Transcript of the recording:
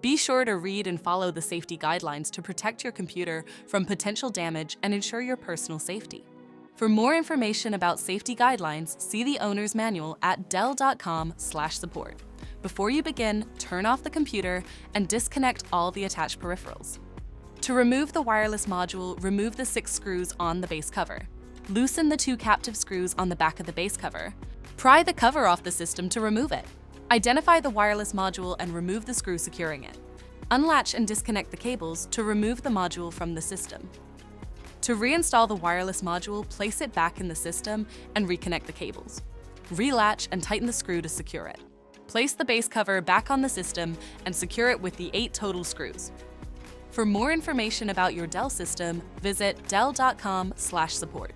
Be sure to read and follow the safety guidelines to protect your computer from potential damage and ensure your personal safety. For more information about safety guidelines, see the owner's manual at dell.com/support. Before you begin, turn off the computer and disconnect all the attached peripherals. To remove the wireless module, remove the 6 screws on the base cover. Loosen the 2 captive screws on the back of the base cover. Pry the cover off the system to remove it. Identify the wireless module and remove the screw securing it. Unlatch and disconnect the cables to remove the module from the system. To reinstall the wireless module, place it back in the system and reconnect the cables. Relatch and tighten the screw to secure it. Place the base cover back on the system and secure it with the 8 total screws. For more information about your Dell system, visit dell.com/support.